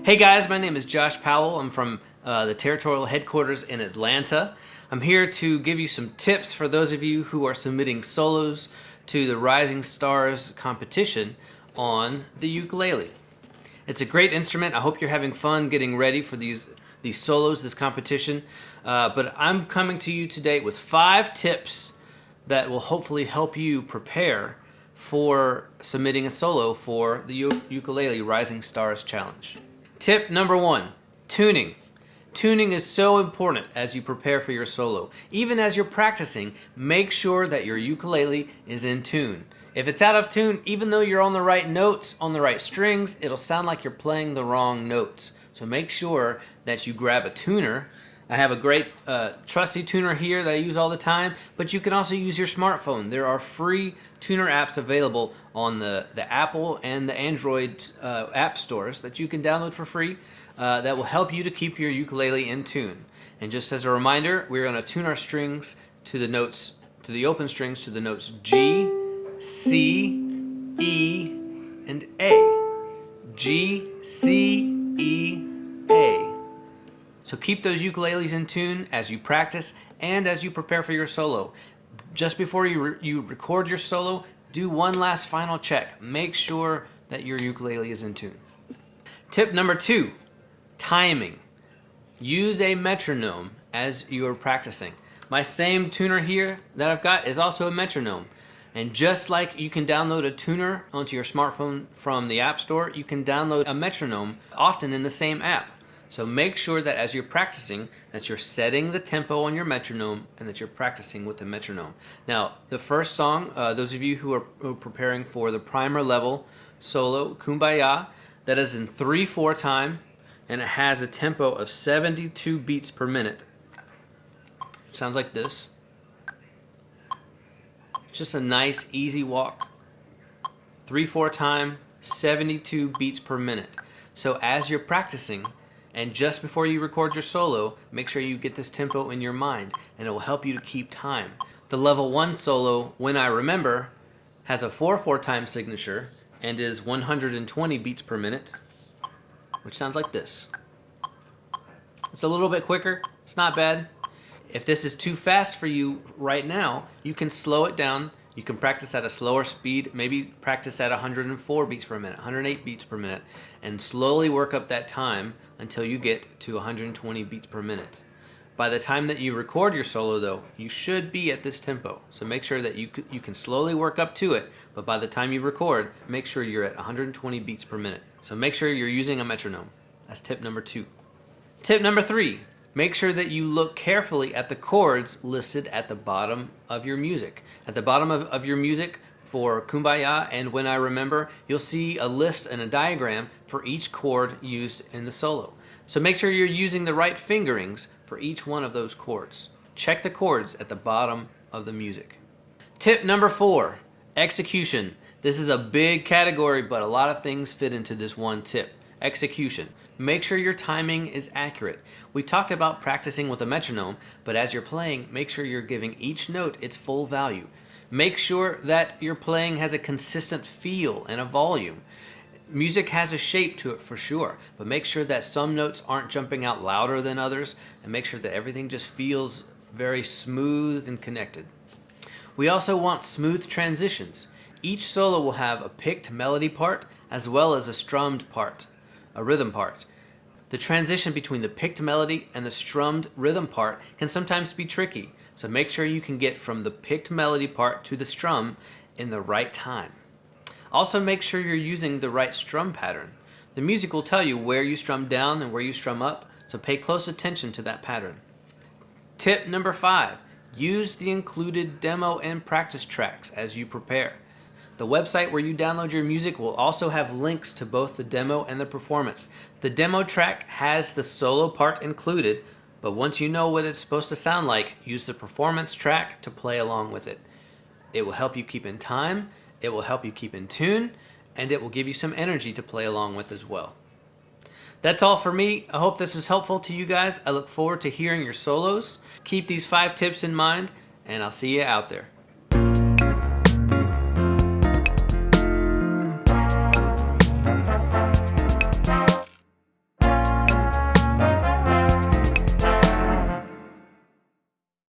Hey guys, my name is Josh Powell. I'm from the territorial headquarters in Atlanta. I'm here to give you some tips for those of you who are submitting solos to the Rising Stars competition on the ukulele. It's a great instrument. I hope you're having fun getting ready for these solos, this competition. But I'm coming to you today with 5 tips that will hopefully help you prepare for submitting a solo for the Ukulele Rising Stars Challenge. Tip number 1, tuning. Tuning is so important as you prepare for your solo. Even as you're practicing, make sure that your ukulele is in tune. If it's out of tune, even though you're on the right notes, on the right strings, it'll sound like you're playing the wrong notes. So make sure that you grab a tuner. I have a great trusty tuner here that I use all the time, but you can also use your smartphone. There are free tuner apps available on the Apple and the Android app stores that you can download for free that will help you to keep your ukulele in tune. And just as a reminder, we're going to tune our strings to the notes, to the open strings, to the notes G, C, E, and A. G, C, E, A. So keep those ukuleles in tune as you practice and as you prepare for your solo. Just before you record your solo, do one last final check. Make sure that your ukulele is in tune. Tip number 2, timing. Use a metronome as you're practicing. My same tuner here that I've got is also a metronome. And just like you can download a tuner onto your smartphone from the App Store, you can download a metronome often in the same app. So make sure that as you're practicing, that you're setting the tempo on your metronome and that you're practicing with the metronome. Now, the first song, those of you who are preparing for the primer level solo, Kumbaya, that is in 3/4 time, and it has a tempo of 72 beats per minute. Sounds like this. Just a nice, easy walk. 3/4 time, 72 beats per minute. So as you're practicing, and just before you record your solo, make sure you get this tempo in your mind, and it will help you to keep time. The level 1 solo, When I Remember, has a 4/4 time signature and is 120 beats per minute, which sounds like this. It's a little bit quicker. It's not bad. If this is too fast for you right now, you can slow it down. You can practice at a slower speed, maybe practice at 104 beats per minute, 108 beats per minute, and slowly work up that time until you get to 120 beats per minute. By the time that you record your solo though, you should be at this tempo. So make sure that you can slowly work up to it, but by the time you record, make sure you're at 120 beats per minute. So make sure you're using a metronome. That's tip number 2. Tip number 3. Make sure that you look carefully at the chords listed at the bottom of your music. At the bottom of your music for Kumbaya and When I Remember, you'll see a list and a diagram for each chord used in the solo. So make sure you're using the right fingerings for each one of those chords. Check the chords at the bottom of the music. Tip number 4, execution. This is a big category, but a lot of things fit into this one tip. Execution. Make sure your timing is accurate. We talked about practicing with a metronome, but as you're playing, make sure you're giving each note its full value. Make sure that your playing has a consistent feel and a volume. Music has a shape to it for sure, but make sure that some notes aren't jumping out louder than others, and make sure that everything just feels very smooth and connected. We also want smooth transitions. Each solo will have a picked melody part as well as a strummed part, a rhythm part. The transition between the picked melody and the strummed rhythm part can sometimes be tricky, so make sure you can get from the picked melody part to the strum in the right time. Also make sure you're using the right strum pattern. The music will tell you where you strum down and where you strum up, so pay close attention to that pattern. Tip number 5, use the included demo and practice tracks as you prepare. The website where you download your music will also have links to both the demo and the performance. The demo track has the solo part included, but once you know what it's supposed to sound like, use the performance track to play along with it. It will help you keep in time, it will help you keep in tune, and it will give you some energy to play along with as well. That's all for me. I hope this was helpful to you guys. I look forward to hearing your solos. Keep these 5 tips in mind, and I'll see you out there.